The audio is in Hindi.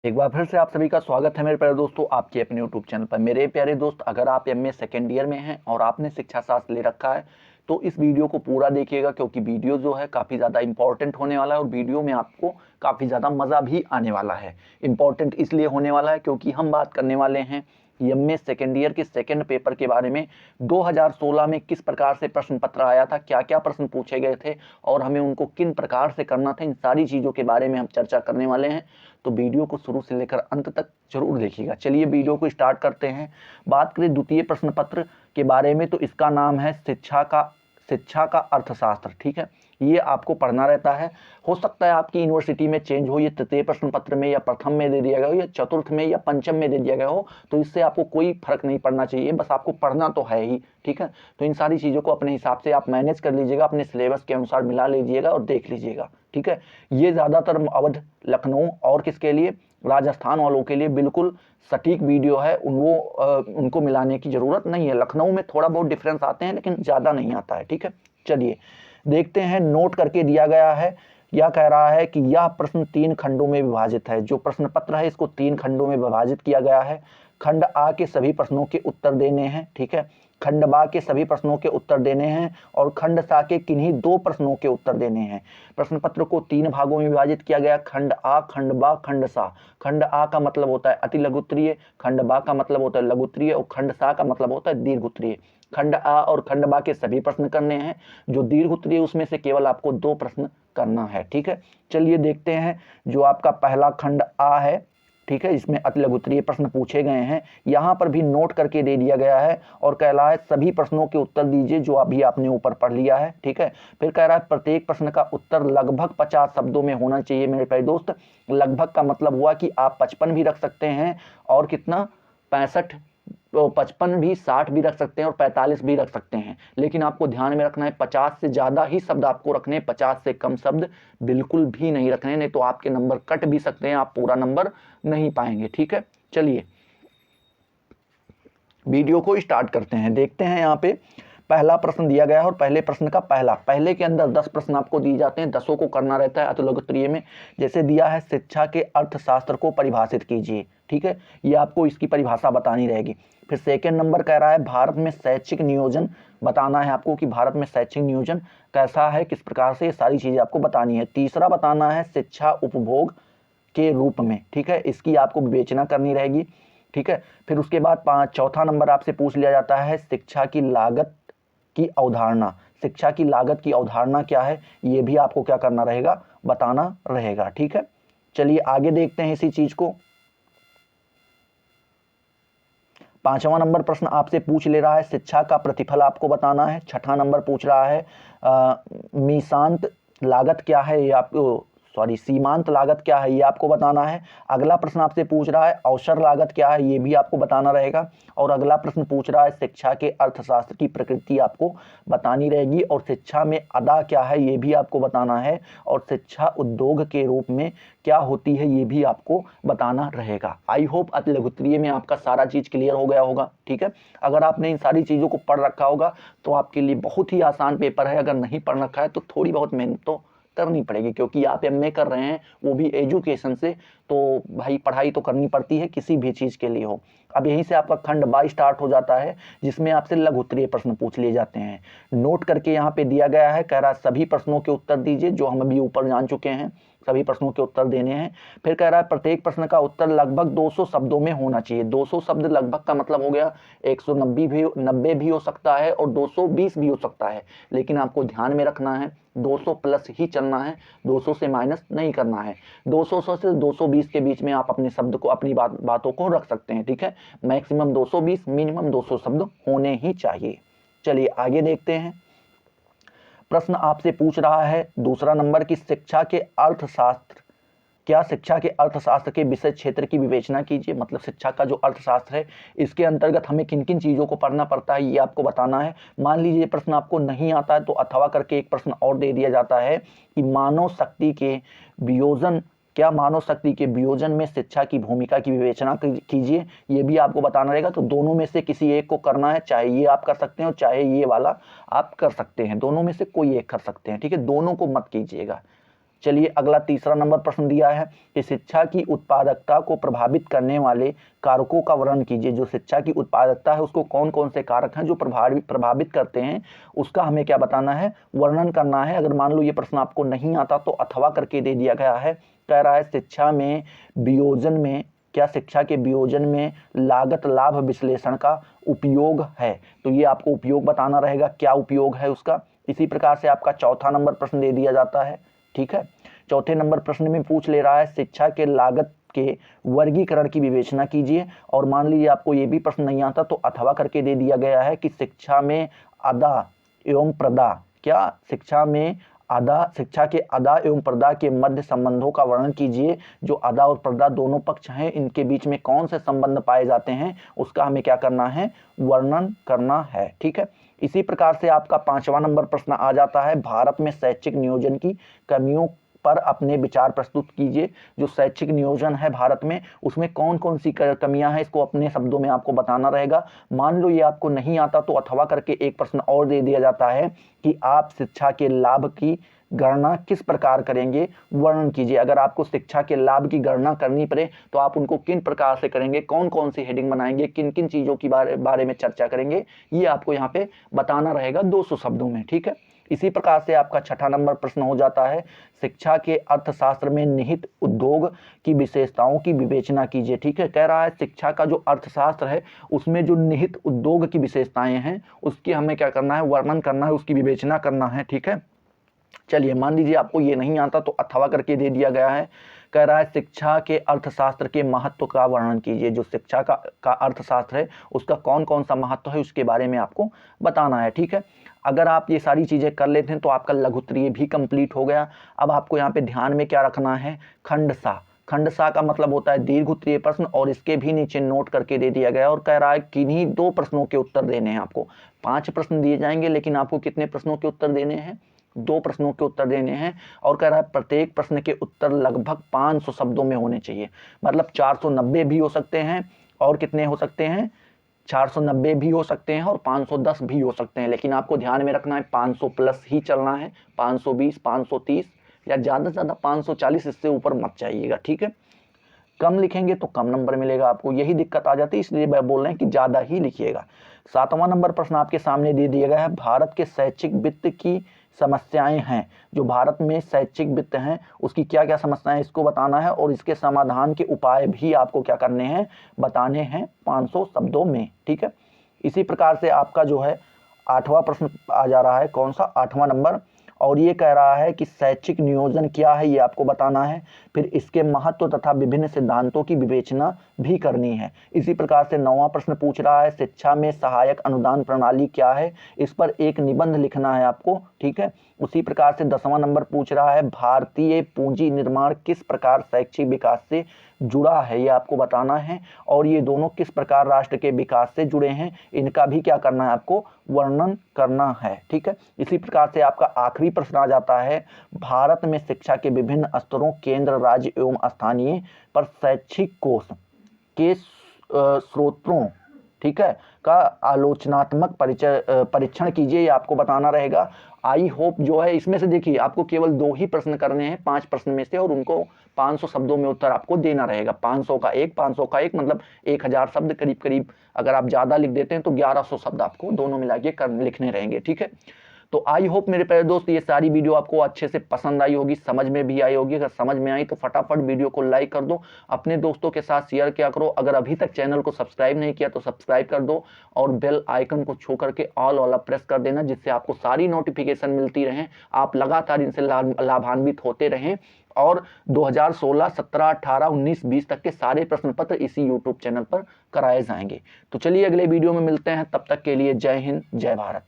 एक बार फिर से आप सभी का स्वागत है मेरे प्यारे दोस्तों आपके अपने यूट्यूब चैनल पर। मेरे प्यारे दोस्त, अगर आप एमए सेकेंड ईयर में हैं और आपने शिक्षा शास्त्र ले रखा है तो इस वीडियो को पूरा देखिएगा, क्योंकि वीडियो जो है काफ़ी ज़्यादा इंपॉर्टेंट होने वाला है और वीडियो में आपको काफ़ी ज़्यादा मज़ा भी आने वाला है। इंपॉर्टेंट इसलिए होने वाला है क्योंकि हम बात करने वाले हैं एमए सेकेंड ईयर के सेकेंड पेपर के बारे में। 2016 में किस प्रकार से प्रश्न पत्र आया था, क्या क्या प्रश्न पूछे गए थे और हमें उनको किन प्रकार से करना था, इन सारी चीज़ों के बारे में हम चर्चा करने वाले हैं। तो वीडियो को शुरू से लेकर अंत तक जरूर देखिएगा। चलिए वीडियो को स्टार्ट करते हैं। बात करें द्वितीय प्रश्न पत्र के बारे में तो इसका नाम है शिक्षा का अर्थशास्त्र। ठीक है, ये आपको पढ़ना रहता है। हो सकता है आपकी यूनिवर्सिटी में चेंज हो, ये तृतीय प्रश्न पत्र में या प्रथम में दे दिया गया हो या चतुर्थ में या पंचम में दे दिया गया हो, तो इससे आपको कोई फर्क नहीं पड़ना चाहिए, बस आपको पढ़ना तो है ही। ठीक है, तो इन सारी चीज़ों को अपने हिसाब से आप मैनेज कर लीजिएगा, अपने सिलेबस के अनुसार मिला लीजिएगा और देख लीजिएगा। ठीक है, ये ज़्यादातर अवध, लखनऊ और किसके लिए, राजस्थान वालों के लिए बिल्कुल सटीक वीडियो है। उनको मिलाने की ज़रूरत नहीं है। लखनऊ में थोड़ा बहुत डिफरेंस आते हैं लेकिन ज़्यादा नहीं आता है। ठीक है, चलिए देखते हैं। नोट करके दिया गया है, यह कह रहा है कि यह प्रश्न 3 खंडों में विभाजित है। जो प्रश्न पत्र है इसको 3 खंडों में विभाजित किया गया है। खंड आ के सभी प्रश्नों के उत्तर देने हैं। ठीक है, खंड बा के सभी प्रश्नों के उत्तर देने हैं और खंड सा के किन्हीं 2 प्रश्नों के उत्तर देने हैं। प्रश्न पत्र को 3 भागों में विभाजित किया गया, खंड आ, खंड बा, खंड सा। खंड आ का मतलब होता है अति लघु उत्तरीय, खंड बा का मतलब होता है लघु उत्तरीय और खंड सा का मतलब होता है दीर्घ उत्तरीय। खंड आ और खंड बा के सभी प्रश्न करने हैं। जो दीर्घ उत्तरीय उसमें से केवल आपको 2 प्रश्न करना है। ठीक है, चलिए देखते हैं। जो आपका पहला खंड आ है, ठीक है, इसमें अति लघु उत्तरीय प्रश्न पूछे गए हैं। यहाँ पर भी नोट करके दे दिया गया है और कह रहा है सभी प्रश्नों के उत्तर दीजिए जो अभी आपने ऊपर पढ़ लिया है। ठीक है, फिर कह रहा है प्रत्येक प्रश्न का उत्तर लगभग 50 शब्दों में होना चाहिए। मेरे प्यारे दोस्त, लगभग का मतलब हुआ कि आप 55 भी रख सकते हैं और कितना 65, तो 55 भी, 60 भी रख सकते हैं और 45 भी रख सकते हैं, लेकिन आपको ध्यान में रखना है 50 से ज़्यादा ही शब्द आपको रखने हैं, 50 से कम शब्द बिल्कुल भी नहीं रखने, नहीं तो आपके नंबर कट भी सकते हैं, आप पूरा नंबर नहीं पाएंगे। ठीक है, चलिए वीडियो को स्टार्ट करते हैं। देखते हैं यहाँ पे पहला प्रश्न दिया गया है और पहले प्रश्न का पहले के अंदर 10 प्रश्न आपको दिए जाते हैं, 10 को करना रहता है अति लघु उत्तरीय में। जैसे दिया है शिक्षा के अर्थशास्त्र को परिभाषित कीजिए। ठीक है, ये आपको इसकी परिभाषा बतानी रहेगी। फिर सेकेंड नंबर कह रहा है भारत में शैक्षिक नियोजन बताना है आपको कि भारत में शैक्षिक नियोजन कैसा है, किस प्रकार से, ये सारी चीज़ें आपको बतानी है। तीसरा बताना है शिक्षा उपभोग के रूप में। ठीक है, इसकी आपको विवेचना करनी रहेगी। ठीक है, फिर उसके बाद चौथा नंबर आपसे पूछ लिया जाता है शिक्षा की लागत की अवधारणा। शिक्षा की लागत की अवधारणा क्या है, ये भी आपको क्या करना रहेगा, बताना रहेगा। ठीक है, चलिए आगे देखते हैं इसी चीज को। 5वां नंबर प्रश्न आपसे पूछ ले रहा है शिक्षा का प्रतिफल आपको बताना है। 6ठा नंबर पूछ रहा है मीशांत लागत क्या है, ये आपको सीमांत लागत क्या है, ये आपको बताना है। अगला प्रश्न आपसे पूछ रहा है अवसर लागत क्या है, ये भी आपको बताना रहेगा। और अगला प्रश्न पूछ रहा है शिक्षा के अर्थशास्त्र की प्रकृति आपको बतानी रहेगी और शिक्षा में अदा क्या है, ये भी आपको बताना है। और शिक्षा उद्योग के रूप में क्या होती है, ये भी आपको बताना रहेगा। आई होप अति लघु उत्तरीय में आपका सारा चीज क्लियर हो गया होगा। ठीक है, अगर आपने इन सारी चीजों को पढ़ रखा होगा तो आपके लिए बहुत ही आसान पेपर है। अगर नहीं पढ़ रखा है तो थोड़ी बहुत मेहनत तो करनी पड़ेगी, क्योंकि आप एमए कर रहे हैं वो भी एजुकेशन से, तो भाई पढ़ाई तो करनी पड़ती है किसी भी चीज के लिए हो। अब यहीं से आपका खंड बा स्टार्ट हो जाता है जिसमें आपसे लघु उत्तरीय प्रश्न पूछ लिए जाते हैं। नोट करके यहाँ पे दिया गया है, कह रहा है सभी प्रश्नों के उत्तर दीजिए, जो हम अभी ऊपर जान चुके हैं, सभी प्रश्नों के उत्तर देने हैं। फिर कह रहा है प्रत्येक प्रश्न का उत्तर लगभग 200 शब्दों में होना चाहिए। 200 शब्द लगभग का मतलब हो गया 190 भी हो सकता है और 220 भी हो सकता है, लेकिन आपको ध्यान में रखना है 200 प्लस ही चलना है, 200 से माइनस नहीं करना है। 200 से 220 के बीच में आप अपने शब्द को, अपनी बातों को रख सकते हैं। ठीक है, मैक्सिमम 220, मिनिमम 200 शब्द होने ही चाहिए। चलिए आगे देखते हैं। प्रश्न आपसे पूछ रहा है दूसरा नंबर की शिक्षा के अर्थशास्त्र, क्या शिक्षा के अर्थशास्त्र के विषय क्षेत्र की विवेचना कीजिए। मतलब शिक्षा का जो अर्थशास्त्र है इसके अंतर्गत हमें किन किन चीज़ों को पढ़ना पड़ता है, ये आपको बताना है। मान लीजिए प्रश्न आपको नहीं आता है तो अथवा करके एक प्रश्न और दे दिया जाता है कि मानव शक्ति के वियोजन, क्या मानव शक्ति के वियोजन में शिक्षा की भूमिका की विवेचना कीजिए, ये भी आपको बताना रहेगा। तो दोनों में से किसी एक को करना है, चाहे ये आप कर सकते हैं और चाहे ये वाला आप कर सकते हैं, दोनों में से कोई एक कर सकते हैं। ठीक है, दोनों को मत कीजिएगा। चलिए अगला तीसरा नंबर प्रश्न दिया है कि शिक्षा की उत्पादकता को प्रभावित करने वाले कारकों का वर्णन कीजिए। जो शिक्षा की उत्पादकता है उसको कौन कौन से कारक हैं जो प्रभावित करते हैं, उसका हमें क्या बताना है, वर्णन करना है। अगर मान लो ये प्रश्न आपको नहीं आता तो अथवा करके दे दिया गया है। कह रहा है शिक्षा में वियोजन में, क्या शिक्षा के वियोजन में लागत लाभ विश्लेषण का उपयोग है, तो ये आपको उपयोग बताना रहेगा, क्या उपयोग है उसका। इसी प्रकार से आपका चौथा नंबर प्रश्न दे दिया जाता है। ठीक है, चौथे नंबर प्रश्न में पूछ ले रहा है शिक्षा के लागत के वर्गीकरण की विवेचना कीजिए। और मान लीजिए आपको ये भी प्रश्न नहीं आता तो अथवा करके दे दिया गया है कि शिक्षा में अदा एवं प्रदा, क्या शिक्षा में शिक्षा के अदा एवं प्रदा के मध्य संबंधों का वर्णन कीजिए। जो अदा और प्रदा दोनों पक्ष हैं, इनके बीच में कौन से संबंध पाए जाते हैं, उसका हमें क्या करना है, वर्णन करना है। ठीक है, इसी प्रकार से आपका पांचवा नंबर प्रश्न आ जाता है, भारत में शैक्षिक नियोजन की कमियों पर अपने विचार प्रस्तुत कीजिए। जो शैक्षिक नियोजन है भारत में, उसमें कौन कौन सी कमियां हैं, इसको अपने शब्दों में आपको बताना रहेगा। मान लो ये आपको नहीं आता तो अथवा करके एक प्रश्न और दे दिया जाता है कि आप शिक्षा के लाभ की गणना किस प्रकार करेंगे, वर्णन कीजिए। अगर आपको शिक्षा के लाभ की गणना करनी पड़े तो आप उनको किन प्रकार से करेंगे, कौन कौन सी हेडिंग बनाएंगे, किन किन चीज़ों की बारे में चर्चा करेंगे, ये आपको यहाँ पे बताना रहेगा 200 शब्दों में। ठीक है, इसी प्रकार से आपका छठा नंबर प्रश्न हो जाता है, शिक्षा के अर्थशास्त्र में निहित उद्योग की विशेषताओं की विवेचना कीजिए। ठीक है, कह रहा है शिक्षा का जो अर्थशास्त्र है उसमें जो निहित उद्योग की विशेषताएं हैं उसकी हमें क्या करना है, वर्णन करना है, उसकी विवेचना करना है। ठीक है, चलिए मान लीजिए आपको ये नहीं आता तो अथवा करके दे दिया गया है। कह रहा है शिक्षा के अर्थशास्त्र के महत्व का वर्णन कीजिए। जो शिक्षा का अर्थशास्त्र है उसका कौन कौन सा महत्व है उसके बारे में आपको बताना है। ठीक है, अगर आप ये सारी चीज़ें कर लेते हैं तो आपका लघुत्तरीय भी कंप्लीट हो गया। अब आपको यहाँ पे ध्यान में क्या रखना है, खंडसा। खंडसा का मतलब होता है दीर्घ उत्तरीय प्रश्न, और इसके भी नीचे नोट करके दे दिया गया और कह रहा है किन्हीं 2 प्रश्नों के उत्तर देने हैं आपको। 5 प्रश्न दिए जाएंगे लेकिन आपको कितने प्रश्नों के उत्तर देने हैं, 2 प्रश्नों के उत्तर देने हैं। और कह रहा है प्रत्येक प्रश्न के उत्तर लगभग 500 शब्दों में होने चाहिए। मतलब 490 भी हो सकते हैं और कितने हो सकते हैं, 490 भी हो सकते हैं और 510 भी हो सकते हैं। लेकिन आपको ध्यान में रखना है 500 प्लस ही चलना है, 520, 530 या ज़्यादा से ज़्यादा 540, इससे ऊपर मत जाइएगा। ठीक है, कम लिखेंगे तो कम नंबर मिलेगा आपको, यही दिक्कत आ जाती है, इसलिए मैं बोल रहे हैं कि ज़्यादा ही लिखिएगा। 7वां नंबर प्रश्न आपके सामने दे दिया गया है, भारत के शैक्षिक वित्त की समस्याएं हैं। जो भारत में शैक्षिक वित्त हैं उसकी क्या क्या समस्याएं, इसको बताना है और इसके समाधान के उपाय भी आपको क्या करने हैं, बताने हैं 500 शब्दों में। ठीक है, इसी प्रकार से आपका जो है 8वां प्रश्न आ जा रहा है, कौन सा, 8वां नंबर, और ये कह रहा है कि शैक्षिक नियोजन क्या है ये आपको बताना है। फिर इसके महत्व तथा विभिन्न सिद्धांतों की विवेचना भी करनी है। इसी प्रकार से 9वां प्रश्न पूछ रहा है, शिक्षा में सहायक अनुदान प्रणाली क्या है, इस पर एक निबंध लिखना है आपको। ठीक है, उसी प्रकार से 10वां नंबर पूछ रहा है, भारतीय पूंजी निर्माण किस प्रकार शैक्षिक विकास से जुड़ा है, ये आपको बताना है। और ये दोनों किस प्रकार राष्ट्र के विकास से जुड़े हैं, इनका भी क्या करना है, आपको वर्णन करना है। ठीक है, इसी प्रकार से आपका आखिरी प्रश्न आ जाता है, भारत में शिक्षा के विभिन्न स्तरों, केंद्र, राज्य एवं स्थानीय पर शैक्षिक कोष के स्रोतों, ठीक है, का आलोचनात्मक परीक्षण कीजिए, ये आपको बताना रहेगा। आई होप जो है इसमें से देखिए आपको केवल 2 ही प्रश्न करने हैं 5 प्रश्न में से, और उनको 500 शब्दों में उत्तर आपको देना रहेगा। 500 का एक मतलब 1000 शब्द करीब करीब। अगर आप ज़्यादा लिख देते हैं तो 1100 शब्द आपको दोनों मिला के लिखने रहेंगे। ठीक है, तो आई होप मेरे प्यारे दोस्त ये सारी वीडियो आपको अच्छे से पसंद आई होगी, समझ में भी आई होगी। अगर समझ में आई तो फटाफट वीडियो को लाइक कर दो, अपने दोस्तों के साथ शेयर किया करो। अगर अभी तक चैनल को सब्सक्राइब नहीं किया तो सब्सक्राइब कर दो और बेल आइकन को छू करके ऑल वाला प्रेस कर देना, जिससे आपको सारी नोटिफिकेशन मिलती रहें, आप लगातार इनसे लाभान्वित होते रहें। और 2016, 17, 18, 19, 20 तक के सारे प्रश्न पत्र इसी यूट्यूब चैनल पर कराए जाएंगे। तो चलिए अगले वीडियो में मिलते हैं, तब तक के लिए जय हिंद, जय भारत।